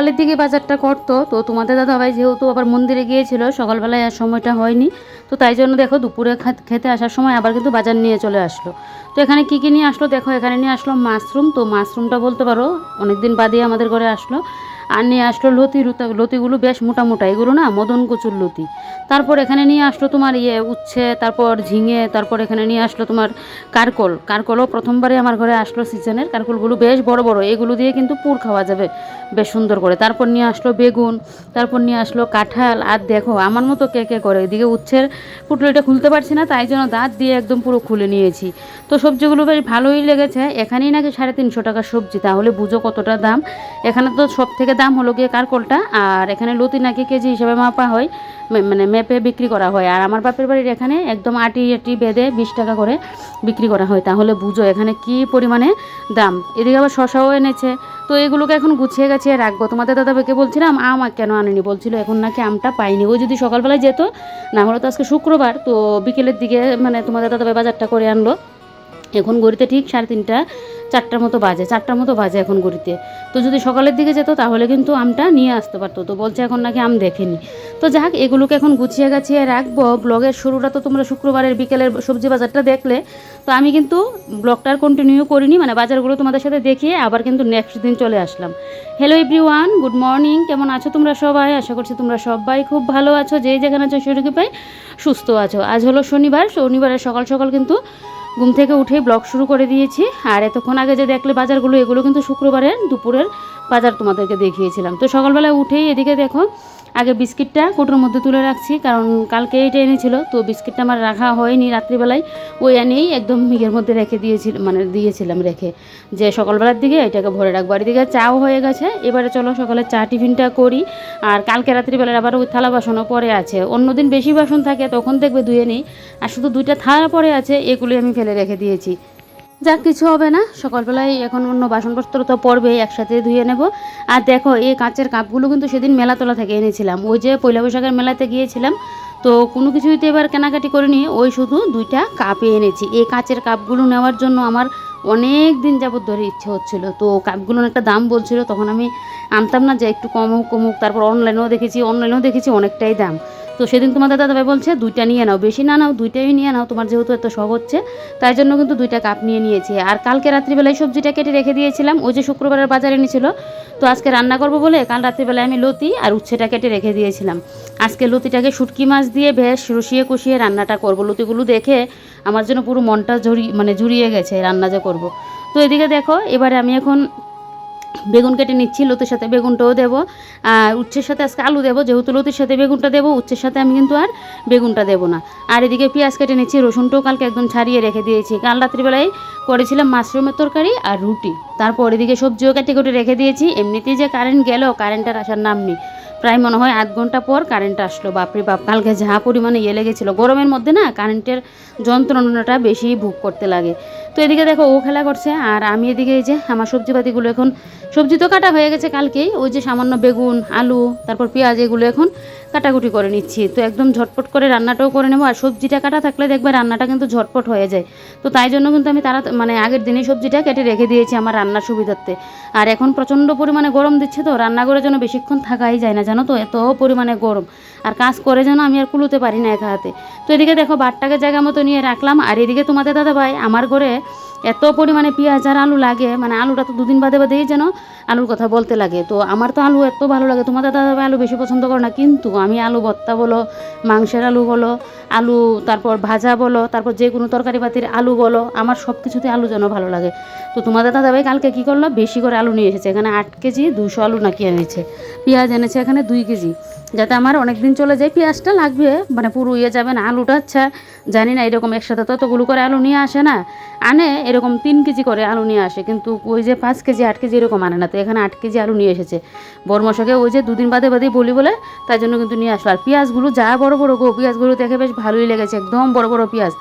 সকালের দিকে বাজারটা করতো, তো তোমাদের দাদাভাই যেহেতু আবার মন্দিরে গিয়েছিল সকালবেলায় আর সময়টা হয়নি, তো তাই জন্য দেখো দুপুরে খেতে আসার সময় আবার কিন্তু বাজার নিয়ে চলে আসলো। তো এখানে কী কী নিয়ে আসলো দেখো, এখানে নিয়ে আসলো মাশরুম, তো মাশরুমটা বলতে পারো অনেক দিন বাদে আমাদের ঘরে আসলো। আর নিয়ে আসলো লতিগুলো বেশ মোটা মোটা, এগুলো না মদন কচুর লতি। তারপর এখানে নিয়ে আসলো তোমার উচ্ছে, তারপর ঝিঙে, তারপর এখানে নিয়ে আসলো তোমার কারকলও প্রথমবারে আমার ঘরে আসলো সিজনের কারকলগুলো, বেশ বড় বড়, এগুলো দিয়ে কিন্তু পুর খাওয়া যাবে বেশ সুন্দর করে। তারপর নিয়ে আসলো বেগুন, তারপর নিয়ে আসলো কাঁঠাল। আর দেখো আমার মতো কে কে করে, এদিকে উচ্ছের পুটলিটা খুলতে পারছি না, তাই জন্য দাঁত দিয়ে একদম পুরো খুলে নিয়েছি। তো সবজিগুলো বেশ ভালোই লেগেছে। এখানেই নাকি 350 টাকার সবজি, তাহলে বুঝো কতটা দাম। এখানে তো সব থেকে দাম হলো গিয়ে কারকলটা, আর এখানে লতি নাকি কেজি হিসেবে মাপা হয়, মানে মেপে বিক্রি করা হয়। আর আমার বাপের বাড়ির এখানে একদম আটি আটি বেঁধে 20 টাকা করে বিক্রি করা হয়, তাহলে বুঝো এখানে কি পরিমাণে দাম। এদিকে আবার শশাও এনেছে, তো এগুলোকে এখন গুছিয়ে গাছিয়ে রাখবো। তোমাদের দাদাভাইকে বলছিলাম আম কেন আনেনি, বলছিল এখন নাকি আমটা পাইনি, ওই যদি সকালবেলায় যেত, না হলে তো আজকে শুক্রবার, তো বিকেলের দিকে মানে তোমাদের দাদাভাই বাজারটা করে আনলো। এখন ঘড়িতে ঠিক 3:30 4টার মতো বাজে, 4টার মতো বাজে এখন ঘড়িতে। তো যদি সকালের দিকে যেত তাহলে কিন্তু আমটা নিয়ে আসতে পারতো, তো বলছে এখন নাকি আম দেখেনি। তো যাক, এগুলোকে এখন গুছিয়ে গাছিয়ে রাখবো। ব্লগের শুরুটা তো তোমরা শুক্রবারের বিকেলের সবজি বাজারটা দেখলে, তো আমি কিন্তু ব্লগটার কন্টিনিউ করিনি, মানে বাজারগুলো তোমাদের সাথে দেখিয়ে আবার কিন্তু নেক্সট দিন চলে আসলাম। হ্যালো এভরিওয়ান, গুড মর্নিং, কেমন আছো তোমরা সবাই? আশা করছি তোমরা সবাই খুব ভালো আছো, যেই যেখানে আছো সেটুকু পাই সুস্থ আছো। আজ হলো শনিবারের সকাল সকাল কিন্তু ঘুম থেকে উঠেই ব্লগ শুরু করে দিয়েছি। আর এতক্ষণ আগে যে দেখলে বাজারগুলো, এগুলো কিন্তু শুক্রবারের দুপুরের বাজার তোমাদেরকে দেখিয়েছিলাম। তো সকালবেলায় উঠেই এদিকে দেখো, আগে বিস্কিটটা কোটোর মধ্যে তুলে রাখছি, কারণ কালকে এইটা এনেছিল, তো বিস্কিটটা আমার রাখা হয়নি রাত্রিবেলায়, ওই এনেই একদম মিগের মধ্যে রেখে দিয়েছিলাম রেখে, যে সকালবেলার দিকে এটাকে ভরে রাখবো। আর এদিকে চাও হয়ে গেছে, এবারে চলো সকালে চা টিফিনটা করি। আর কালকে রাত্রিবেলার আবার ওই থালা বাসনও পরে আছে, অন্যদিন বেশি বাসন থাকে তখন দেখবে ধুয়ে নিই, আর শুধু 2টা থালা পরে আছে, এগুলি আমি ফেলে রেখে দিয়েছি। যাক, কিছু হবে না, সকালবেলায় এখন অন্য বাসনপত্র তো পড়বেই, একসাথে ধুয়ে নেব। আর দেখো এই কাঁচের কাপগুলো কিন্তু সেদিন মেলাতলা থেকে এনেছিলাম, ওই যে পয়লা বৈশাখের মেলাতে গিয়েছিলাম, তো কোনো কিছুই তো এবার কেনাকাটি করিনি, ওই শুধু 2টা কাপে এনেছি। এই কাঁচের কাপগুলো নেওয়ার জন্য আমার অনেক দিন যাবত ধরে ইচ্ছে হচ্ছিল, তো কাপগুলোর একটা দাম বলছিল, তখন আমি আনতাম না, যে একটু কমুক। তারপর অনলাইনেও দেখেছি অনেকটাই দাম। তো সেদিন তোমাদের দাদাভাই বলছে 2টা নিয়ে নাও, বেশি না নাও, 2টাই নিয়ে নাও, তোমার যেহেতু এত শখ হচ্ছে, তাই জন্য কিন্তু 2টা কাপ নিয়ে নিয়েছি। আর কালকে রাত্রিবেলায় সবজিটা কেটে রেখে দিয়েছিলাম, ওই যে শুক্রবারের বাজারে এনেছিল, তো আজকে রান্না করব বলে কাল রাত্রিবেলায় আমি লতি আর উচ্ছেটা কেটে রেখে দিয়েছিলাম। আজকে লতিটাকে শুটকি মাছ দিয়ে বেশ রসিয়ে কষিয়ে রান্নাটা করব। লতিগুলো দেখে আমার জন্য পুরো মনটা জুড়িয়ে গেছে রান্না যে করব। তো এদিকে দেখো, এবারে আমি এখন বেগুন কেটে নিচ্ছি, লতির সাথে বেগুনটাও দেবো, আর উচ্ছের সাথে আজকে আলু দেবো, যেহেতু লতির সাথে বেগুনটা দেবো, উচ্ছের সাথে আমি কিন্তু আর বেগুনটা দেবো না। আর এদিকে পেঁয়াজ কেটে নিচ্ছি, রসুনটাও কালকে একদম ছাড়িয়ে রেখে দিয়েছি, কাল রাত্রিবেলায় করেছিলাম মাশরুমের তরকারি আর রুটি। তারপর এদিকে সবজিও কেটে কেটে রেখে দিয়েছি। এমনিতেই যে কারেন্ট গেল, কারেন্টের আসার নাম নেই, প্রায় মনে হয় 8 ঘন্টা পর কারেন্ট আসলো। বাপরে বাপ, কালকে যা পরিমাণে লেগেছিলো, গরমের মধ্যে না কারেন্টের যন্ত্রণাটা বেশি ভোগ করতে লাগে। তো এদিকে দেখো ও খেলা করছে, আর আমি এদিকে এই যে আমার সবজিপাতিগুলো, এখন সবজি তো কাটা হয়ে গেছে কালকেই, ওই যে সামান্য বেগুন, আলু, তারপর পেঁয়াজ, এগুলো এখন কাটাকুটি করে নিচ্ছি। তো একদম ঝটপট করে রান্নাটাও করে নেবো, আর সবজিটা কাটা থাকলে দেখবে রান্নাটা কিন্তু ঝটপট হয়ে যায়। তো তাই জন্য কিন্তু আমি মানে আগের দিনেই সবজিটা কেটে রেখে দিয়েছি আমার রান্নার সুবিধার্থে। আর এখন প্রচণ্ড পরিমাণে গরম দিচ্ছে, তো রান্নাঘরে যেন বেশিক্ষণ থাকাই যায় না, জানো তো, এত পরিমাণে গরম, আর কাজ করে যেন আমি আর কুলোতে পারি না একা হাতে। তো এদিকে দেখো ভাতটাকে জায়গা মতো নিয়ে রাখলাম। আর এদিকে তোমাদের দাদাভাই আমার ঘরে এত পরিমাণে পেঁয়াজ আর আলু লাগে, মানে আলুটা তো 2 দিন বাদে বাদেই যেন আলুর কথা বলতে লাগে। তো আমার তো আলু এত ভালো লাগে, তোমাদের দাদাভাই আলু বেশি পছন্দ করে না, কিন্তু আমি আলু ভর্তা বলো, মাংসের আলু বলো, আলু তারপর ভাজা বলো, তারপর যে কোনো তরকারি পাতির আলু বলো, আমার সব কিছুতে আলু যেন ভালো লাগে। তো তোমাদের দাদাভাই কালকে কী করলো, বেশি করে আলু নিয়ে এসেছে, এখানে 8 কেজি 200 আলু নাকি এনেছে। পেঁয়াজ এনেছে এখানে 2 কেজি, যাতে আমার অনেক দিন চলে যায়। পেঁয়াজটা লাগবে, মানে পুরো যাবে না, আলুটা আচ্ছা জানি না, এরকম একসাথে ততগুলো করে আলু নিয়ে আসে না, আনে এরকম 3 কেজি করে আলু নিয়ে আসে, কিন্তু ওই যে 5 কেজি 8 কেজি এরকম আনে না। তো এখানে 8 কেজি আলু নিয়ে এসেছে বড়মশাকে, ওই যে 2 দিন বাদে বলি বলে, তাই জন্য কিন্তু নিয়ে আসলো। আর পেঁয়াজগুলো যা বড় বড় গো, পেঁয়াজগুলো দেখে বেশ ভালোই লেগেছে, একদম বড় বড় পেঁয়াজ।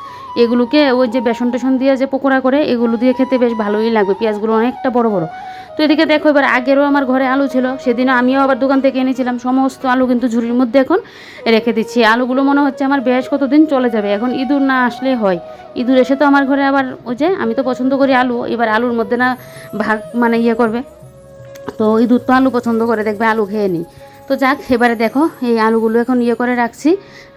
এগুলোকে ওই যে বেসন টেসন দিয়ে যে পকোড়া করে, এগুলো দিয়ে খেতে বেশ ভালোই লাগবে, পেঁয়াজগুলো অনেকটা বড় বড়। তো এদিকে দেখো, এবার আগেরও আমার ঘরে আলু ছিল, সেদিনও আমিও আবার দোকান থেকে এনেছিলাম, সমস্ত আলু কিন্তু ঝুড়ির মধ্যে এখন রেখে দিচ্ছি। আলুগুলো মনে হচ্ছে আমার বেশ কতদিন চলে যাবে, এখন ইঁদুর না আসলে হয়। ইঁদুর এসে তো আমার ঘরে আবার ওই যে, আমি তো পছন্দ করি আলু, এবার আলুর মধ্যে না ভাগ মানে করবে, তো এই দুধ তো আলু পছন্দ করে, দেখবে আলু খেয়ে নিই। তো যাক, এবারে দেখো এই আলুগুলো এখন ইয়ে করে রাখছি।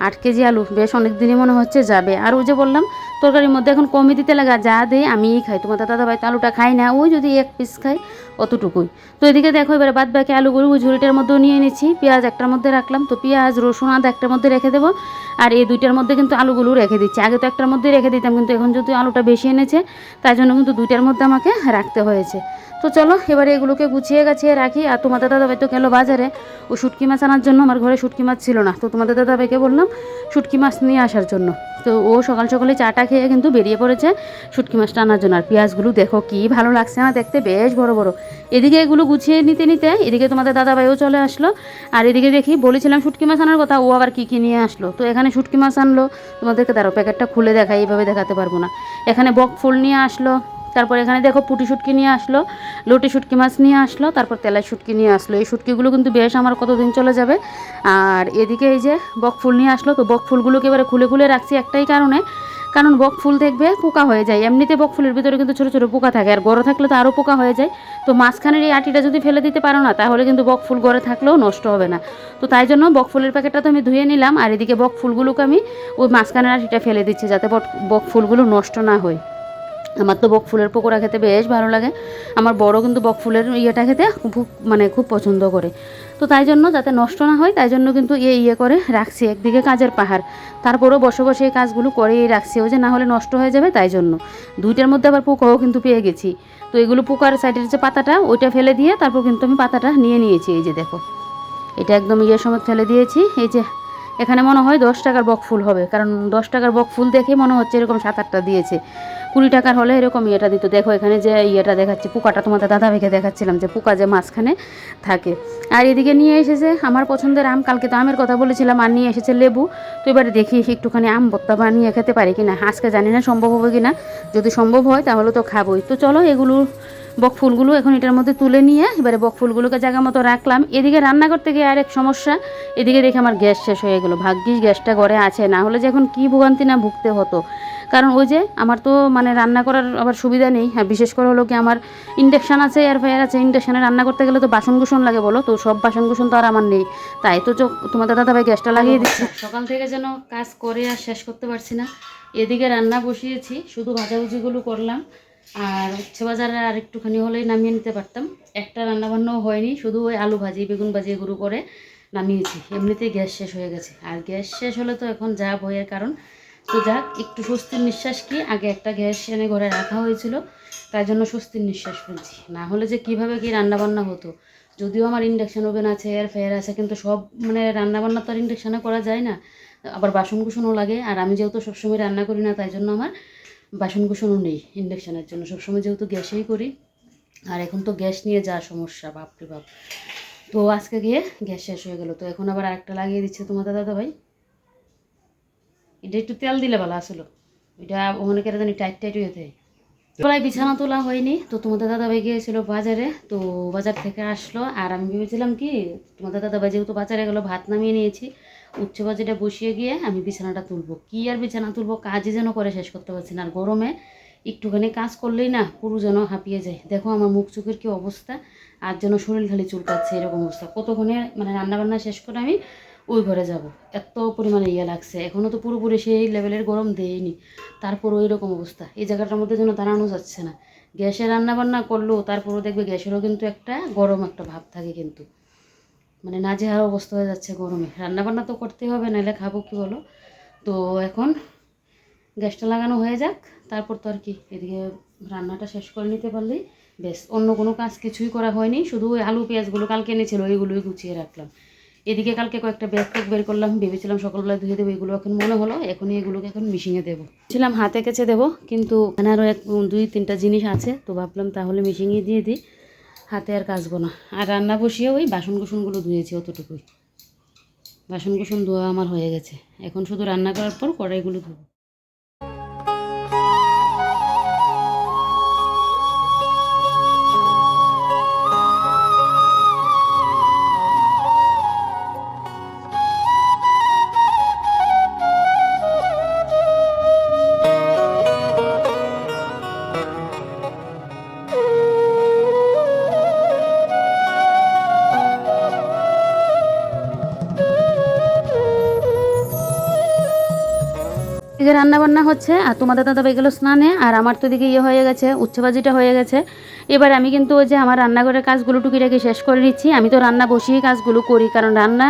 8 কেজি আলু বেশ অনেক দিনই মনে হচ্ছে যাবে। আর ওই যে বললাম তরকারির মধ্যে এখন কমই দিতে লাগা, যা দেয় আমিই খাই। তোমাদের দাদাভাই তো আলুটা খাই না, ওই যদি 1 পিস খাই অতটুকুই। তো এদিকে দেখো এবারে বাদ বাকি আলুগুলো ওই ঝুড়িটার মধ্যেও নিয়ে নিচ্ছি। পেঁয়াজ একটার মধ্যে রাখলাম, তো পেঁয়াজ রসুন আদা একটার মধ্যে রেখে দেবো। আর এই দুইটার মধ্যে কিন্তু আলুগুলো রেখে দিচ্ছি। আগে তো একটার মধ্যে রেখে দিতাম, কিন্তু এখন যদি আলুটা বেশি এনেছে তাই জন্য কিন্তু দুইটার মধ্যে আমাকে রাখতে হয়েছে। তো চলো এবারে এগুলোকে গুছিয়ে গাছিয়ে রাখি। আর তোমাদের দাদাভাই তো গেলো বাজারে ও শুটকি মাছ আনার জন্য। আমার ঘরে শুটকি মাছ ছিল না, তো তোমাদের দাদাভাইকে বললাম শুটকি মাছ নিয়ে আসার জন্য। তো ও সকাল সকালে চাটা খেয়ে কিন্তু বেরিয়ে পড়েছে শুটকি মাছটা আনার জন্য। আর পেঁয়াজগুলো দেখো কি ভালো লাগছে না দেখতে, বেশ বড় বড়। এদিকে এগুলো গুছিয়ে নিতে নিতে এদিকে তোমাদের দাদাভাইও চলে আসলো। আর এদিকে দেখি বলেছিলাম শুটকি মাছ আনার কথা, ও আবার কী নিয়ে আসলো। তো এখানে শুটকি মাছ আনলো, তোমাদেরকে দাঁড়ো প্যাকেটটা খুলে দেখাই, এইভাবে দেখাতে পারবো না। এখানে বক ফুল নিয়ে আসলো, তারপর এখানে দেখো পুঁটি শুটকি নিয়ে আসলো, লটি শুটকি মাছ নিয়ে আসলো, তারপর তেলাই শুটকি নিয়ে আসলো। এই শুটকিগুলো কিন্তু বেশ আমার কতদিন চলে যাবে। আর এদিকে এই যে বক ফুল নিয়ে আসলো, তো বক ফুলগুলোকে এবারে খুলে খুলে রাখছি একটাই কারণে, কারণ বক ফুল দেখবে পোকা হয়ে যায়। এমনিতে বক ফুলের ভিতরে কিন্তু ছোটো ছোটো পোকা থাকে, আর গড়ে থাকলে তো আরও পোকা হয়ে যায়। তো মাঝখানের এই আটিটা যদি ফেলে দিতে পারো না, তাহলে কিন্তু বক ফুল গড়ে থাকলেও নষ্ট হবে না। তো তাই জন্য বক ফুলের প্যাকেটটা তো আমি ধুয়ে নিলাম। আর এদিকে বক ফুলগুলোকে আমি ওই মাঝখানের আটিটা ফেলে দিচ্ছি, যাতে বক ফুলগুলো নষ্ট না হয়। আমার তো বক ফুলের পকোড়া খেতে বেশ ভালো লাগে। আমার বড় কিন্তু বক ফুলের ইয়েটা খেতে খুব পছন্দ করে। তো তাই জন্য যাতে নষ্ট না হয় তাই জন্য কিন্তু ইয়ে করে রাখছি, একদিকে কাজের পাহাড়, তারপরেও বসে বসে এই কাজগুলো করেই রাখছি, ওই যে না হলে নষ্ট হয়ে যাবে তাই জন্য। দুইটার মধ্যে আবার পোকাও কিন্তু পেয়ে গেছি। তো এগুলো পোকার সাইডের যে পাতাটা ওইটা ফেলে দিয়ে তারপর কিন্তু আমি পাতাটা নিয়ে নিয়েছি। এই যে দেখো এটা একদম ইয়ের সময় ফেলে দিয়েছি। এই যে এখানে মনে হয় 10 টাকার বক ফুল হবে, কারণ 10 টাকার বক ফুল দেখে মনে হচ্ছে এরকম 7-8টা দিয়েছে। 20 টাকার হলে এরকম ইয়েটা দিত। দেখো এখানে যে ইয়েটা দেখাচ্ছি, পোকাটা তোমাদের দাদাভাইকে দেখাচ্ছিলাম যে পোকা যে মাঝখানে থাকে। আর এদিকে নিয়ে এসেছে আমার পছন্দের আম, কালকে তো আমের কথা বলেছিলাম, আর নিয়ে এসেছে লেবু। তো এবারে দেখি একটুখানি আম ভর্তা বানিয়ে খেতে পারি কিনা, আজকে জানি না সম্ভব হবে কিনা। যদি সম্ভব হয় তাহলে তো খাবোই। তো চলো এগুলো বক ফুলগুলো এখন এটার মধ্যে তুলে নিয়ে এবারে বক ফুলগুলোকে জায়গা মতো রাখলাম। এদিকে রান্না করতে গিয়ে আরেক সমস্যা, এদিকে দেখে আমার গ্যাস শেষ হয়ে গেলো। ভাগ্যিস গ্যাসটা ঘরে আছে, না হলে যে এখন কী ভোগান্তি না ভুগতে হতো। কারণ ওই যে আমার তো মানে রান্না করার আবার সুবিধা নেই। হ্যাঁ, বিশেষ করে হলো কি আমার ইন্ডাকশান আছে, এয়ার ফ্রায়ার আছে। ইন্ডাকশানে রান্না করতে গেলে তো বাসন লাগে বলো, তো সব বাসন তো আর আমার নেই। তাই তো তোমাদের দাদাভাই গ্যাসটা লাগিয়ে দিচ্ছে। সকাল থেকে যেন কাজ করে আর শেষ করতে পারছি না। এদিকে রান্না বসিয়েছি, শুধু ভাজাভুজিগুলো করলাম। আর উচ্ছে বাজারে আর একটুখানি হলেই নামিয়ে নিতে পারতাম। একটা রান্নাবান্নাও হয়নি, শুধু ওই আলু ভাজি বেগুন ভাজি এগুলো করে নামিয়েছি। এমনিতেই গ্যাস শেষ হয়ে গেছে, আর গ্যাস শেষ হলে তো এখন যা ভয়ের কারণ। তো যাক, একটু স্বস্তির নিঃশ্বাস কি, আগে একটা গ্যাস এনে ঘরে রাখা হয়েছিল, তাই জন্য স্বস্তির নিঃশ্বাস ফেলছি। না হলে যে কীভাবে কী রান্নাবান্না হতো। যদিও আমার ইন্ডাকশান ওভেন আছে, এয়ার ফ্রায়ার আছে, কিন্তু সব মানে রান্নাবান্না তো আর ইন্ডাকশানে করা যায় না। আবার বাসনকুসনও লাগে, আর আমি যেহেতু সবসময় রান্না করি না, তাই জন্য আমার বাসনকুসনও নেই ইন্ডাকশানের জন্য। সবসময় যেহেতু গ্যাসেই করি, আর এখন তো গ্যাস নিয়ে যা সমস্যা বাপরে বাপ। তো আজকে গিয়ে গ্যাস শেষ হয়ে গেল, তো এখন আবার আরেকটা লাগিয়ে দিচ্ছে তোমাদের দাদাভাই। এটা একটু তেল দিলে ভালো আসলো, এটা অনেকের জানি টাইট হয়ে যায়। প্রায় বিছানা তোলা হয়নি, তো তোমাদের দাদাভাই গিয়েছিল বাজারে, তো বাজার থেকে আসলো। আর আমি ভেবেছিলাম কি তোমাদের দাদাভাই যেহেতু বাজারে গেলো, ভাত নামিয়ে নিয়েছি, উচ্ছে ভাজিটা বসিয়ে গিয়ে আমি বিছানাটা তুলবো। কি আর বিছানা তুলবো, কাজই যেন করে শেষ করতে পারছি না। আর গরমে একটুখানি কাজ করলেই না পুরো যেন হাঁপিয়ে যায়। দেখো আমার মুখ চোখের কি অবস্থা, আর যেন শরীর খালি চুলকাচ্ছে এরকম অবস্থা। কতক্ষণে মানে রান্নাবান্না শেষ করে আমি ওই ঘরে যাব, এত পরিমাণে ইয়ে লাগছে। এখনও তো পুরোপুরি সেই লেভেলের গরম দেয়নি, তারপর ওই রকম অবস্থা। এই জায়গাটার মধ্যে যেন দাঁড়ানো যাচ্ছে না। গ্যাসে রান্নাবান্না করলেও তারপরও দেখবে গ্যাসেরও কিন্তু একটা গরম একটা ভাব থাকে, কিন্তু মানে নাজেহাল অবস্থা হয়ে যাচ্ছে গরমে। রান্নাবান্না তো করতেই হবে, নাহলে খাবো কি বলো। তো এখন গ্যাসটা লাগানো হয়ে যাক, তারপর তো আর কি, এদিকে রান্নাটা শেষ করে নিতে পারলেই বেশ। অন্য কোনো কাজ কিছুই করা হয়নি, শুধু ওই আলু পেঁয়াজগুলো কালকে এনেছিল ওইগুলোই গুছিয়ে রাখলাম। এদিকে কালকে কয়েকটা ব্যাগ ট্যাগ বের করলাম, ভেবেছিলাম সকালবেলা ধুয়ে দেবো, এগুলো এখন মনে হলো এখনই এগুলোকে এখন মিশিংয়ে দেবো। ছিলাম হাতে কেচে দেবো, কিন্তু এখানে আরও 2-3টা জিনিস আছে, তো ভাবলাম তাহলে মিশিংয়ে দিয়ে দিই, হাতে আর কাচবো না। আর রান্না বসিয়ে ওই বাসনকুসনগুলো ধুয়েছি, অতটুকুই বাসনকুসন ধোয়া আমার হয়ে গেছে। এখন শুধু রান্না করার পর কড়াইগুলো ধোবো। এদিকে রান্নাবান্না হচ্ছে আর তোমাদের দাদাভাই গেলো স্নানে, আর আমার তো এদিকে ইয়ে হয়ে গেছে, উচ্ছেবাজিটা হয়ে গেছে। এবার আমি কিন্তু ওই যে আমার রান্নাঘরের কাজগুলো টুকিটাকি শেষ করে নিচ্ছি। আমি তো রান্না বসিয়েই কাজগুলো করি, কারণ রান্না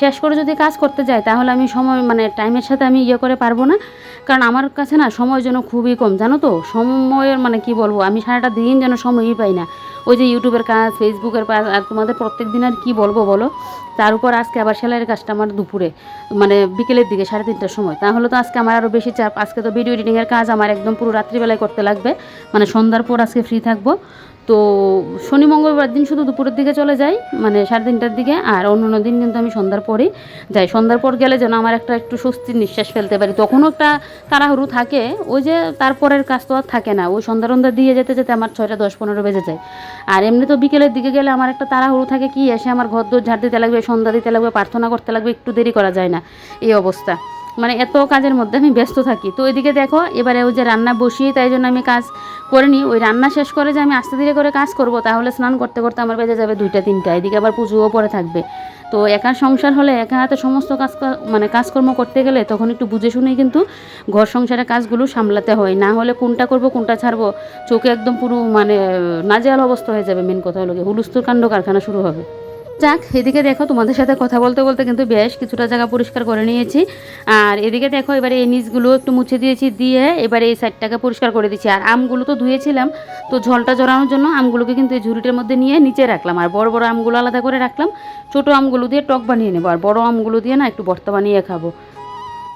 শেষ করে যদি কাজ করতে যাই তাহলে আমি সময় মানে টাইমের সাথে আমি ইয়ে করে পারবো না, কারণ আমার কাছে না সময় যেন খুবই কম, জানো তো। সময়ের মানে কি বলবো, আমি সারাটা দিন যেন সময়ই পাই না। ওই যে ইউটিউবের কাজ, ফেসবুকের কাজ, আর তোমাদের প্রত্যেক দিন আর কী বলবো বলো। তার উপর আজকে আবার সেলাইয়ের কাজটা আমার দুপুরে মানে বিকেলের দিকে 3:30টার সময়, তাহলে তো আজকে আমার আরও বেশি চাপ। আজকে তো ভিডিও এডিটিংয়ের কাজ আমার একদম পুরো রাত্রিবেলায় করতে লাগবে, মানে সন্ধ্যার পর আজকে ফ্রি থাকবো। তো শনি মঙ্গলবার দিন শুধু দুপুরের দিকে চলে যাই, মানে 3:30টার দিকে, আর অন্য দিন কিন্তু আমি সন্ধ্যার পরেই যাই। সন্ধ্যার পর গেলে যেন আমার একটু স্বস্তির নিঃশ্বাস ফেলতে পারি, তখনও একটা তাড়াহুড়ো থাকে। ওই যে তারপরের কাজ তো আর থাকে না, ওই সন্ধ্যা দিয়ে যেতে যেতে আমার 6টা 10-15 বেজে যায়। আর এমনি তো বিকেলের দিকে গেলে আমার একটা তাড়াহুড়ো থাকে, কি এসে আমার ঘর দোর ঝাড় দিতে লাগবে, সন্ধ্যা দিতে লাগবে, প্রার্থনা করতে লাগবে, একটু দেরি করা যায় না, এই অবস্থা। মানে এত কাজের মধ্যে আমি ব্যস্ত থাকি। তো এদিকে দেখো এবারে ওই যে রান্না বসিয়ে, তাই জন্য আমি কাজ করে নিই। ওই রান্না শেষ করে যে আমি আস্তে ধীরে করে কাজ করব, তাহলে স্নান করতে করতে আমার বেজে যাবে 2টা 3টা। এদিকে আবার পুজোও পরে থাকবে। তো একা সংসার হলে একা হাতে সমস্ত মানে কাজকর্ম করতে গেলে তখন একটু বুঝে শুনেই কিন্তু ঘর সংসারের কাজগুলো সামলাতে হয়, না হলে কোনটা করব কোনটা ছাড়বো চোখে একদম পুরো মানে নাজেহাল অবস্থা হয়ে যাবে। মেন কথা হলো হুলস্থুল কাণ্ড কারখানা শুরু হবে। যাক, এদিকে দেখো তোমাদের সাথে কথা বলতে বলতে কিন্তু বেশ কিছুটা জায়গা পরিষ্কার করে নিয়েছি। আর এদিকে দেখো এবারে এই নিচগুলো একটু মুছে দিয়েছি, দিয়ে এবারে এই সাইডটাকে পরিষ্কার করে দিচ্ছি। আর আমগুলো তো ধুয়েছিলাম, তো ঝলটা জড়ানোর জন্য আমগুলোকে কিন্তু এই ঝুড়িটার মধ্যে নিয়ে নিচে রাখলাম, আর বড় বড় আমগুলো আলাদা করে রাখলাম। ছোটো আমগুলো দিয়ে টক বানিয়ে নেবো, আর বড় আমগুলো দিয়ে না একটু ভর্তা বানিয়ে খাবো।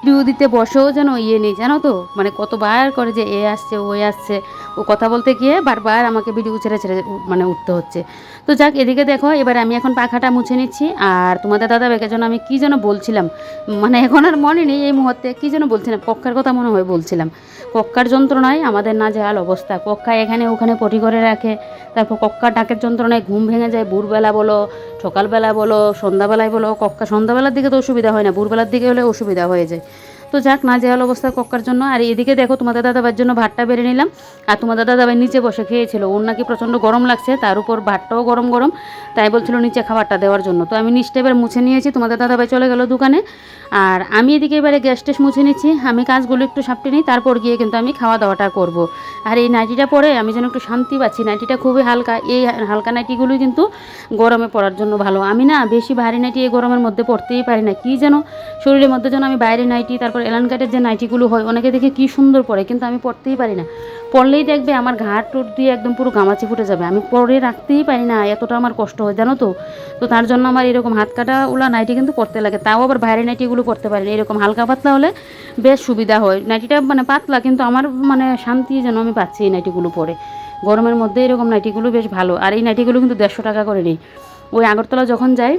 ভিডিও দিতে বসেও যেন ইয়ে নেই, জানো তো, মানে কতবার করে যে এ আসছে ও আসছে, ও কথা বলতে গিয়ে বারবার আমাকে ভিডিও ছেড়ে ছেড়ে মানে উঠতে হচ্ছে। তো যাক, এদিকে দেখো এবার আমি এখন পাখাটা মুছে নিচ্ছি। আর তোমাদের দাদা ভাইকে জন্য আমি কী যেন বলছিলাম, মানে এখন আর মনে নেই এই মুহূর্তে কী যেন বলছিলাম, কক্কার কথা মনে হয় বলছিলাম। কক্কার যন্ত্রণায় আমাদের নাজেহাল অবস্থা, কক্কা এখানে ওখানে পটি করে রাখে, তারপর কক্কার ডাকের যন্ত্রণায় ঘুম ভেঙে যায়। ভোরবেলা বলো, সকালবেলা বলো, সন্ধ্যাবেলায় বলো, কক্কা সন্ধ্যাবেলার দিকে তো অসুবিধা হয় না, ভোরবেলার দিকে হলে অসুবিধা হয়ে যায়। তো যাক, নাজেহাল অবস্থা কক্কার জন্য। আর এদিকে দেখো তোমাদের দাদাভাইয়ের জন্য ভাতটা বেড়ে নিলাম। আর তোমাদের দাদাভাই নিচে বসে খেয়েছিল, ওর নাকি প্রচণ্ড গরম লাগছে, তার উপর ভাতটাও গরম গরম, তাই বলছিল নিচে খাবারটা দেওয়ার জন্য। তো আমি নিচটা এবার মুছে নিয়েছি, তোমাদের দাদাভাই চলে গেল দোকানে। আর আমি এদিকে এবারে গ্যাস টেস মুছে নিচ্ছি। আমি কাজগুলো একটু সাপটে নিই, তারপর গিয়ে কিন্তু আমি খাওয়া দাওয়াটা করব। আর এই নাইটিটা পরে আমি যেন একটু শান্তি পাচ্ছি। নাইটিটা খুবই হালকা, এই হালকা নাইটিগুলোই কিন্তু গরমে পরার জন্য ভালো। আমি না বেশি ভারী নাইটি এই গরমের মধ্যে পরতেই পারি না, কী যেন শরীরের মধ্যে যেন আমি বাইরে নাইটি, তারপর এলান কাটের যে নাইটিগুলো হয় অনেকে দেখে কী সুন্দর পরে, কিন্তু আমি পরতেই পারি না। পরলেই দেখবে আমার ঘাট টোট দিয়ে একদম পুরো গামাচি ফুটে যাবে, আমি পরে রাখতেই পারি না, এতটা আমার কষ্ট হয় জানো তো। তো তার জন্য আমার এরকম হাত কাটা ওলা নাইটি কিন্তু পরতে লাগে, তাও আবার বাইরে নাইটিগুলো পরতে পারি না। এরকম হালকা পাতলা হলে বেশ সুবিধা হয়। নাইটিটা মানে পাতলা, কিন্তু আমার মানে শান্তি যেন আমি পাচ্ছি এই নাইটিগুলো পরে গরমের মধ্যে। এরকম নাইটিগুলো বেশ ভালো। আর এই নাইটিগুলো কিন্তু 150 টাকা করে নিই। ওই আগরতলা যখন যাই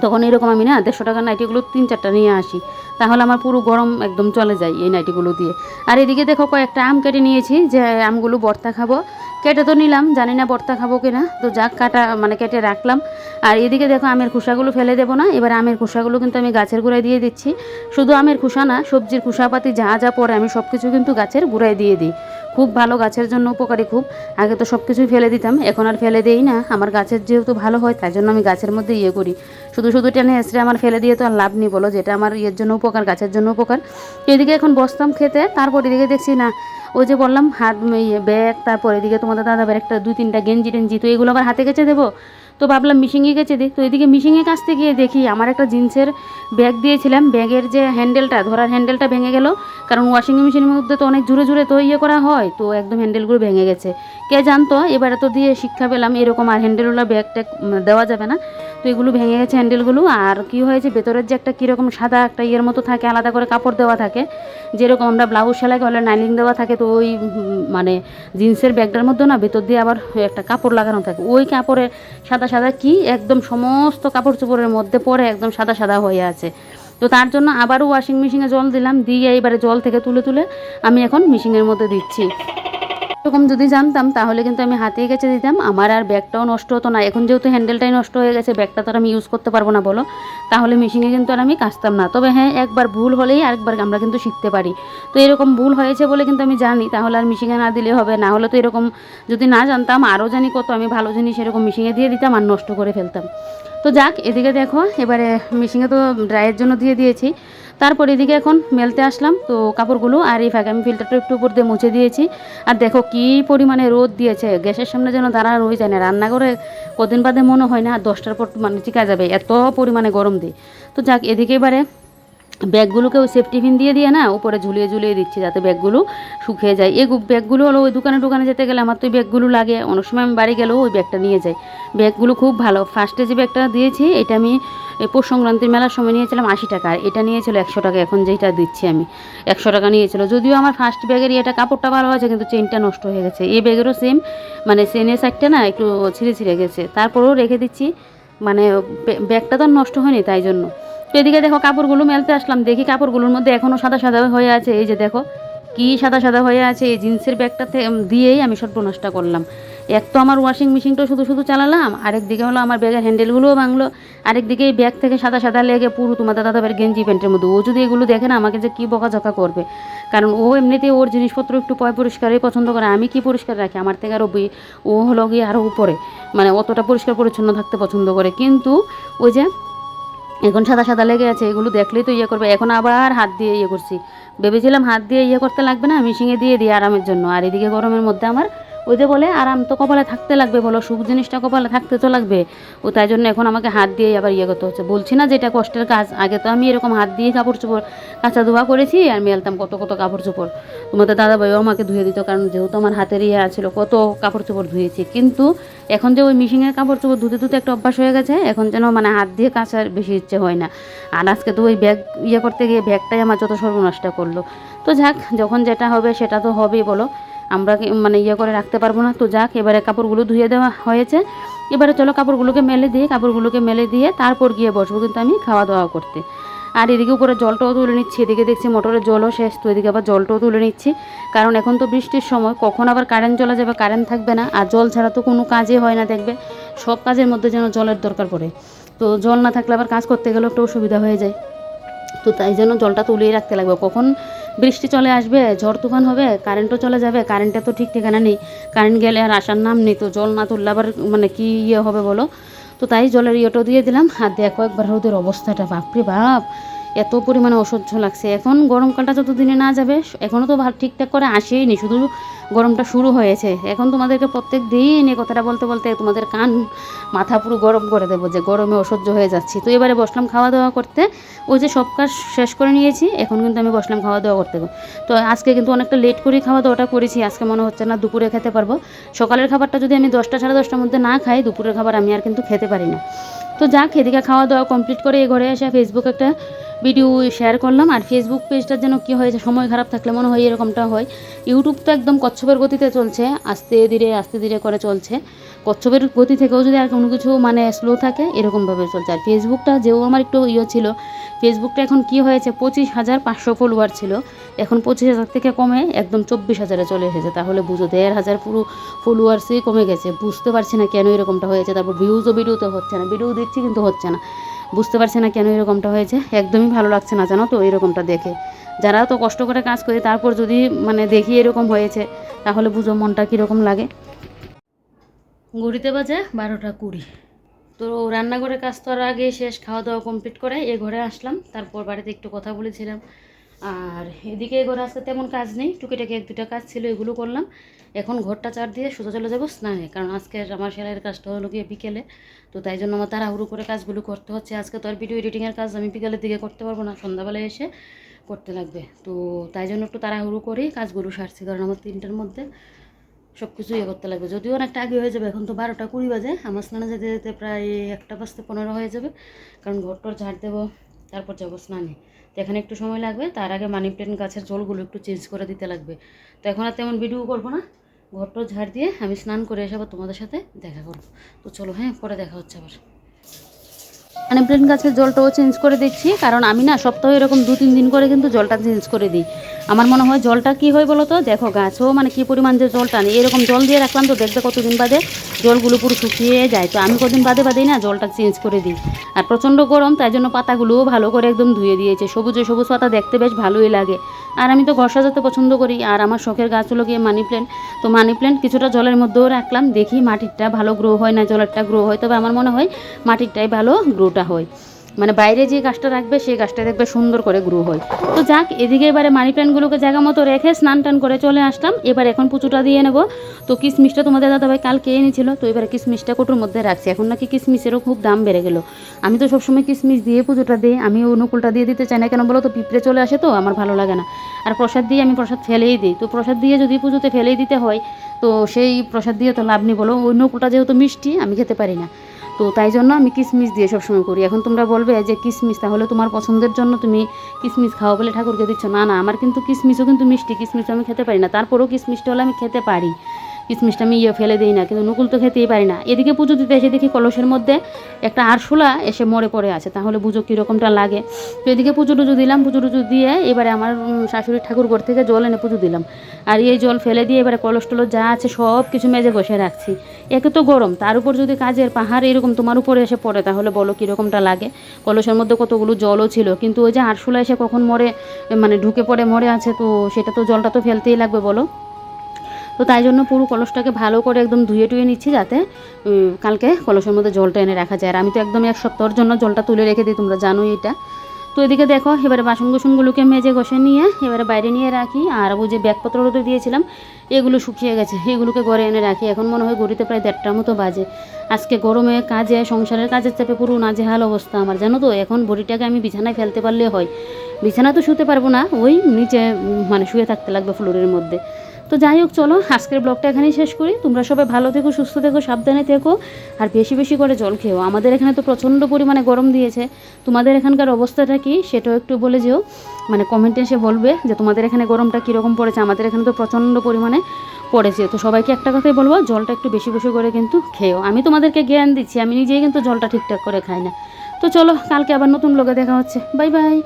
তখন এরকম আমি না 150 টাকার নাইটিগুলো 3-4টা নিয়ে আসি, তাহলে আমার পুরো গরম একদম চলে যায় এই নাইটিগুলো দিয়ে। আর এদিকে দেখো কয়েকটা আম কেটে নিয়েছি, যে আমগুলো ভর্তা খাবো। কেটে তো নিলাম, জানি না ভর্তা খাবো কিনা, তো যাক কাটা মানে কেটে রাখলাম। আর এদিকে দেখো আমের খোসাগুলো ফেলে দেবো না, এবার আমের খোসাগুলো কিন্তু আমি গাছের গোড়ায় দিয়ে দিচ্ছি। শুধু আমের খোসা না, সবজির খোসাপাতি যা যা পরে আমি সব কিছু কিন্তু গাছের গোড়ায় দিয়ে দিই। খুব ভালো, গাছের জন্য উপকারী খুব। আগে তো সব কিছুই ফেলে দিতাম, এখন আর ফেলে দিই না। আমার গাছের যেহেতু ভালো হয় তাই জন্য আমি গাছের মধ্যে ইয়ে করি। শুধু শুধু টেনে এসে আমার ফেলে দিয়ে তো আর লাভ নেই বলো, যেটা আমার ইয়ের জন্য উপকার, গাছের জন্য উপকার। এদিকে এখন বসতাম খেতে, তারপর এদিকে দেখছি না ওই যে বললাম হাত ব্যাগ, তারপর এদিকে তোমাদের দাদাবার একটা 2-3টা গেঞ্জি টেঞ্জি, তো এগুলো আবার হাতে কেচে দেবো। তো ভাবলাম মিশিংয়ে কেচে দিই। তো এদিকে মিশিংয়ে কাচতে গিয়ে দেখি আমার একটা জিন্সের ব্যাগ দিয়েছিলাম, ব্যাগের যে হ্যান্ডেলটা, ধরার হ্যান্ডেলটা ভেঙে গেল, কারণ ওয়াশিং মেশিনের মধ্যে তো অনেক জোরে জোরে তো ইয়ে করা হয়, তো একদম হ্যান্ডেলগুলো ভেঙে গেছে। কে জানতো, এবারে তো দিয়ে শিক্ষা পেলাম এরকম আর হ্যান্ডেলওয়ালা ব্যাগ ট্যাগ দেওয়া যাবে না। তো এগুলো ভেঙে গেছে হ্যান্ডেলগুলো। আর কি হয়েছে, ভেতরের যে একটা কীরকম সাদা একটা ইয়ের মতো থাকে, আলাদা করে কাপড় দেওয়া থাকে, যেরকম আমরা ব্লাউজ সেলাই করলে নাইলিং দেওয়া থাকে, তো ওই মানে জিন্সের ব্যাগটার মধ্যে না ভেতর দিয়ে আবার একটা কাপড় লাগানো থাকে, ওই কাপড়ে সাদা সাদা কি একদম সমস্ত কাপড় চোপড়ের মধ্যে পরে একদম সাদা সাদা হয়ে আছে। তো তার জন্য আবারও ওয়াশিং মেশিনে জল দিলাম, দিয়ে এবারে জল থেকে তুলে তুলে আমি এখন মেশিনের মধ্যে দিচ্ছি। এরকম যদি জানতাম তাহলে কিন্তু আমি হাতেই কেচে দিতাম, আমার আর ব্যাগটাও নষ্ট হতো না। এখন যেহেতু হ্যান্ডেলটাই নষ্ট হয়ে গেছে, ব্যাগটা তো আর আমি ইউজ করতে পারবো না বলো, তাহলে মেশিনে কিন্তু আর আমি কাচতাম না। তবে হ্যাঁ, একবার ভুল হলেই আরেকবার আমরা কিন্তু শিখতে পারি। তো এরকম ভুল হয়েছে বলে কিন্তু আমি জানি, তাহলে আর মেশিনে না দিলে হবে না। হলে তো এরকম যদি না জানতাম, আরও জানি কত আমি ভালো জিনিস এরকম মেশিনে দিয়ে দিতাম আর নষ্ট করে ফেলতাম। তো যাক, এদিকে দেখো এবারে মেশিনে তো ড্রাইয়ের জন্য দিয়ে দিয়েছি। তারপর এদিকে এখন মেলতে আসলাম তো কাপড়গুলো, আর এই ফাঁকে আমি ফিল্টারটা একটু উপর দিয়ে মুছে দিয়েছি। আর দেখো কী পরিমাণে রোদ দিয়েছে, গ্যাসের সামনে যেন দাঁড়ানো হয়ে যায় না, রান্নাঘরে কদিন বাদে মনে হয় না 10টার পর মানে টিকা যাবে, এত পরিমাণে গরম দিই। তো যাক, এদিকে এবারে ব্যাগগুলোকে ওই সেফটি পিন দিয়ে না উপরে ঝুলিয়ে ঝুলিয়ে দিচ্ছি যাতে ব্যাগগুলো শুকিয়ে যায়। এই ব্যাগগুলো হলো ওই দোকানে যেতে গেলে আমার তো এই ব্যাগগুলো লাগে, অনেক সময় আমি বাড়ি গেলেও ওই ব্যাগটা নিয়ে যাই। ব্যাগগুলো খুব ভালো। ফার্স্টে যে ব্যাগটা দিয়েছি এটা আমি পৌষ সংক্রান্তির মেলার সময় নিয়েছিলাম 80 টাকা, আর এটা নিয়েছিল 100 টাকা, এখন যেটা দিচ্ছি আমি 100 টাকা নিয়েছিল। যদিও আমার ফার্স্ট ব্যাগের এটা কাপড়টা ভালো আছে, কিন্তু চেনটা নষ্ট হয়ে গেছে। এই ব্যাগেরও সেম, মানে চেনের সাইডটা না একটু ছিঁড়ে গেছে, তারপরেও রেখে দিচ্ছি, মানে ব্যাগটা তো নষ্ট হয়নি তাই জন্য। তো এদিকে দেখো কাপড়গুলো মেলতে আসলাম, দেখি কাপড়গুলোর মধ্যে এখনও সাদা সাদা হয়ে আছে। এই যে দেখো কি সাদা সাদা হয়ে আছে, এই জিন্সের ব্যাগটাতে দিয়েই আমি সর্বনাশটা করলাম। এক তো আমার ওয়াশিং মেশিনটা শুধু চালালাম, আরেকদিকে হলো আমার ব্যাগের হ্যান্ডেলগুলোও ভাঙলো, আরেকদিকে এই ব্যাগ থেকে সাদা সাদা লেগে পুরো তোমাদের দাদাভাইয়ের গেঞ্জি প্যান্টের মধ্যে। ও যদি এগুলো দেখে না আমাকে যে কী বকাঝকা করবে, কারণ ও এমনিতেই ওর জিনিসপত্র একটু পরিষ্কারই পছন্দ করে। আমি কি পরিষ্কার রাখি, আমার থেকে আরও ও হলো গিয়ে আরও উপরে, মানে অতটা পরিষ্কার পরিচ্ছন্ন থাকতে পছন্দ করে। কিন্তু ওই যে এখন সাদা সাদা লেগে আছে, এগুলো দেখলেই তো ইয়ে করবে। এখন আবার হাত দিয়ে ইয়ে করছি, ভেবেছিলাম হাত দিয়ে ইয়ে করতে লাগবে না, মেশিনে দিয়ে দিই আরামের জন্য। আর এদিকে গরমের মধ্যে আমার ওই যে বলে আরাম তো কপালে থাকতে লাগবে, বলো সুখ জিনিসটা কপালে থাকতে তো লাগবে। ও তাই জন্য এখন আমাকে হাত দিয়ে আবার ইয়ে করতে হচ্ছে। বলছি না যেটা কষ্টের কাজ, আগে তো আমি এরকম হাত দিয়ে কাপড় চোপড় কাঁচা ধোয়া করেছি আর মেলতাম কত কাপড় চোপড়। তোমাদের দাদাভাইও আমাকে ধুয়ে দিত, কারণ যেহেতু আমার হাতের ইয়ে ছিল, কত কাপড় চোপড় ধুয়েছি। কিন্তু এখন যে ওই মেশিনের কাপড় চোপড় ধুতে একটা অভ্যাস হয়ে গেছে, এখন যেন মানে হাত দিয়ে কাচার বেশি ইচ্ছে হয় না। আর আজকে তো ওই ব্যাগ ইয়ে করতে গিয়ে ব্যাগটাই আমার যত সর্বনাশটা করলো। তো যাক, যখন যেটা হবে সেটা তো হবেই, বলো আমরা মানে ইয়ে করে রাখতে পারবো না। তো যাক, এবারে কাপড়গুলো ধুয়ে দেওয়া হয়েছে, এবারে চলো কাপড়গুলোকে মেলে দিয়ে তারপর গিয়ে বসবো কিন্তু আমি খাওয়া দাওয়া করতে। আর এদিকে উপরে জলটাও তুলে নিচ্ছি, এদিকে দেখছি মোটরের জলও শেষ, তো এদিকে আবার জলটাও তুলে নিচ্ছি, কারণ এখন তো বৃষ্টির সময়, কখন আবার কারেন্ট চলে যাবে, কারেন্ট থাকবে না। আর জল ছাড়া তো কোনো কাজই হয় না, দেখবে সব কাজের মধ্যে যেন জলের দরকার পড়ে। তো জল না থাকলে আবার কাজ করতে গেলেও একটু অসুবিধা হয়ে যায়। তো তাই জন্য জলটা তুলেই রাখতে লাগবে, কখন বৃষ্টি চলে আসবে, ঝড় তুফান হবে, কারেন্টও চলে যাবে, কারেন্টে তো ঠিক ঠিকানা নেই, কারেন্ট গেলে আর আসার নাম নেই। তো জল না তুললে আবার মানে কি ইয়ে হবে বলো। তো তাই জলের ইয়েটাও দিয়ে দিলাম। আর দেখো একবার ওদের অবস্থাটা, বাপরে বাপ, এত পরিমাণে অসহ্য লাগছে। এখন গরমকালটা যতদিনে না যাবে, এখনও তো ঠিকঠাক করে আসেইনি, শুধু গরমটা শুরু হয়েছে। এখন তোমাদেরকে প্রত্যেক দিন এই কথাটা বলতে বলতে তোমাদের কান মাথা পুরো গরম করে দেবো যে গরমে অসহ্য হয়ে যাচ্ছি। তো এবারে বসলাম খাওয়া দাওয়া করতে, ওই যে সব কাজ শেষ করে নিয়েছি, এখন কিন্তু আমি বসলাম খাওয়া দাওয়া করতে। তো আজকে কিন্তু অনেকটা লেট করে খাওয়া দাওয়াটা করেছি, আজকে মনে হচ্ছে না দুপুরে খেতে পারবো। সকালের খাবারটা যদি আমি 10টা সাড়ে 10টার মধ্যে না খাই, দুপুরের খাবার আমি আর কিন্তু খেতে পারি না। তো যাক, এদিকে খাওয়া দাওয়া কমপ্লিট করে এই ঘরে এসে ফেসবুক একটা ভিডিও শেয়ার করলাম। আর ফেসবুক পেজটার যেন কী হয়েছে, সময় খারাপ থাকলে মনে হয় এরকমটা হয়। ইউটিউব তো একদম কচ্ছপের গতিতে চলছে, আস্তে ধীরে করে চলছে। কচ্ছপের গতি থেকেও যদি আর কোনো কিছু মানে স্লো থাকে, এরকমভাবে চলছে। আর ফেসবুকটা যেও আমার একটু ছিল, ফেসবুকটা এখন কি হয়েছে, 25,500 ফলোয়ার ছিল, এখন 25,000 থেকে কমে একদম 24,000-এ চলে এসেছে। তাহলে বুঝো 1,500 পুরো ফলোয়ার্সই কমে গেছে। বুঝতে পারছি না কেন এরকমটা হয়েছে। তারপর ভিডিওতে হচ্ছে না, ভিডিও দিচ্ছি কিন্তু হচ্ছে না, বুঝতে পারছি না কেন এরকমটা হয়েছে। একদমই ভালো লাগছে না জানো তো এরকমটা দেখে। যারা তো কষ্ট করে কাজ করে তারপর যদি মানে দেখি এরকম হয়েছে, তাহলে বুঝো মনটা কীরকম লাগে। ঘড়িতে বাজে 12টা 20। তো রান্নাঘরের কাজ তো আর আগে শেষ, খাওয়া দাওয়া কমপ্লিট করে এ ঘরে আসলাম, তারপর বাড়িতে একটু কথা বলেছিলাম। আর এদিকে এ ঘরে আজকে তেমন কাজ নেই, টুকিটাকি 1-2টা কাজ ছিল, এগুলো করলাম। এখন ঘরটা চার দিয়ে সোজা চলে যাবো স্নানে, কারণ আজকে আমার সেলাইয়ের কাজটা হলো গিয়ে বিকেলে। তো তাই জন্য আমার তাড়াহুড়ো করে কাজগুলো করতে হচ্ছে। আজকে তো আর ভিডিও এডিটিংয়ের কাজ আমি বিকেলের দিকে করতে পারবো না, সন্ধ্যাবেলায় এসে করতে লাগবে। তো তাই জন্য একটু তাড়াহুড়ো করেই কাজগুলো সারছি, কারণ আমার 3টার মধ্যে সব কিছু ইয়ে করতে লাগবে। যদিও অনেকটা আগে হয়ে যাবে, এখন তো 12টা 20 বাজে, আমার স্নানে যেতে যেতে প্রায় 1:15 হয়ে যাবে, কারণ ঘরটর ঝাড় দেবো, তারপর যাবো স্নানে। তো এখানে একটু সময় লাগবে, তার আগে মানি প্ল্যান্ট গাছের জলগুলো একটু চেঞ্জ করে দিতে লাগবে। তো এখন আর তেমন ভিডিও করবো না, ঘরটর ঝাড় দিয়ে আমি স্নান করে এসে আবার তোমাদের সাথে দেখা করবো। তো চলো, হ্যাঁ, পরে দেখা হচ্ছে আবার। মানি প্ল্যান্ট গাছের জলটাও চেঞ্জ করে দিচ্ছি, কারণ আমি না সপ্তাহে এরকম 2-3 দিন করে কিন্তু জলটা চেঞ্জ করে দিই। আমার মনে হয় জলটা কী হয় বলো তো, দেখো গাছও মানে কী পরিমাণ যে জলটা নেই, এরকম জল দিয়ে রাখলাম তো দেখবে কতদিন বাদে জলগুলো পুরো শুকিয়ে যায়। তো আমি কদিন বাদেই না জলটা চেঞ্জ করে দিই। আর প্রচণ্ড গরম, তাই জন্য পাতাগুলোও ভালো করে একদম ধুয়ে দিয়েছে। সবুজ পাতা দেখতে বেশ ভালোই লাগে। আর আমি তো ঘর সাজাতে পছন্দ করি, আর আমার শখের গাছ হলো গিয়ে মানি প্ল্যান্ট। তো মানি প্ল্যান্ট কিছুটা জলের মধ্যেও রাখলাম, দেখি মাটিরটা ভালো গ্রো হয় না জলেরটা গ্রো হয়, তবে আমার মনে হয় মাটিরটাই ভালো গ্রোটা হয়। মানে বাইরে যে গাছটা রাখবে সেই গাছটা দেখবে সুন্দর করে গ্রো হয়। তো যাক, এদিকে এবারে মানি প্ল্যান্টগুলোকে জায়গা মতো রেখে স্নান টান করে চলে আসলাম। এবার এখন পুজোটা দিয়ে নেব। তো কিশমিশটা তোমাদের দাদাভাই কালকে এনেছিল, তো এবারে কিশমিশটা কোটোর মধ্যে রাখছি। এখন নাকি কিশমিশেরও খুব দাম বেড়ে গেল। আমি তো সবসময় কিশমিশ দিয়ে পুজোটা দিই, আমি অনুকূলটা দিয়ে দিতে চাই না, কেন বলো তো পিঁপড়ে চলে আসে, তো আমার ভালো লাগে না। আর প্রসাদ দিয়ে আমি প্রসাদ ফেলেই দিই, তো প্রসাদ দিয়ে যদি পুজোতে ফেলেই দিতে হয় তো সেই প্রসাদ দিয়ে তো লাভ নেই বলো। অনুকূলটা যেহেতু মিষ্টি আমি খেতে পারি না, তো তাই জন্য আমি কিশমিশ দিয়ে সবসময় করি। এখন তোমরা বলবে যে কিশমিশ তাহলে তোমার পছন্দের জন্য তুমি কিশমিশ খাও বলে ঠাকুরকে দিচ্ছ। না না, আমার কিন্তু কিশমিশও কিন্তু মিষ্টি, কিশমিশও আমি খেতে পারি না, তারপরেও কিশমিশটা হলে আমি খেতে পারি। কিশমিশটা আমি ফেলে দিই না, কিন্তু নকুল তো খেতেই পারি না। এদিকে পুজো দিতে এসে দেখি কলসের মধ্যে একটা আরশোলা এসে মরে পড়ে আছে, তাহলে বুঝো কীরকমটা লাগে। তো এদিকে পুজো টুজো দিলাম, পুজো টুজো দিয়ে এবারে আমার শাশুড়ির ঠাকুর ঘর থেকে জল এনে পুজো দিলাম। আর এই জল ফেলে দিয়ে এবারে কলস টলস যা আছে সব কিছু মেজে বসে রাখছি। একে তো গরম, তার উপর যদি কাজের পাহাড় এরকম তোমার উপরে এসে পড়ে তাহলে বলো কীরকমটা লাগে। কলসের মধ্যে কতগুলো জলও ছিল, কিন্তু ওই যে আরশোলা এসে কখন মরে মানে ঢুকে পড়ে মরে আছে, তো সেটা তো জলটা তো ফেলতেই লাগবে বলো। তো তাই জন্য পুরো কলসটাকে ভালো করে একদম ধুয়ে টুয়ে নিচ্ছি, যাতে কালকে কলসের মধ্যে জলটা এনে রাখা যায়। আর আমি তো একদম এক সপ্তাহের জন্য জলটা তুলে রেখে দিই, তোমরা জানোই এটা। তো এদিকে দেখো এবারে বাসন কুসনগুলোকে মেজে ঘষে নিয়ে এবারে বাইরে নিয়ে রাখি। আর ওই যে ব্যাগপত্র রোদে দিয়েছিলাম এগুলো শুকিয়ে গেছে, এগুলোকে ঘরে এনে রাখি। এখন মনে হয় ঘড়িতে প্রায় 1:30টার মতো বাজে। আজকে গরমে কাজে সংসারের কাজের চাপে পুরো নাজেহাল অবস্থা আমার, জানো তো। এখন বডিটাকে আমি বিছানায় ফেলতে পারলে হয়, বিছানা তো শুতে পারবো না, ওই নিচে মানে শুয়ে থাকতে লাগবে ফ্লোরের মধ্যে। তো যাই হোক, চলো আজকের ব্লগটা এখানেই শেষ করি। তোমরা সবাই ভালো থেকো, সুস্থ থেকো, সাবধানে থেকো, আর বেশি বেশি করে জল খেও। আমাদের এখানে তো প্রচণ্ড পরিমাণে গরম দিয়েছে, তোমাদের এখানকার অবস্থাটা কি সেটাও একটু বলে যেও, মানে কমেন্টে এসে বলবে যে তোমাদের এখানে গরমটা কীরকম পড়েছে। আমাদের এখানে তো প্রচণ্ড পরিমাণে পড়েছে। তো সবাইকে একটা কথাই বলবো, জলটা একটু বেশি বেশি করে কিন্তু খেও। আমি তোমাদেরকে জ্ঞান দিচ্ছি, আমি নিজেই কিন্তু জলটা ঠিকঠাক করে খাই না। তো চলো, কালকে আবার নতুন ব্লগে দেখা হচ্ছে। Bye bye.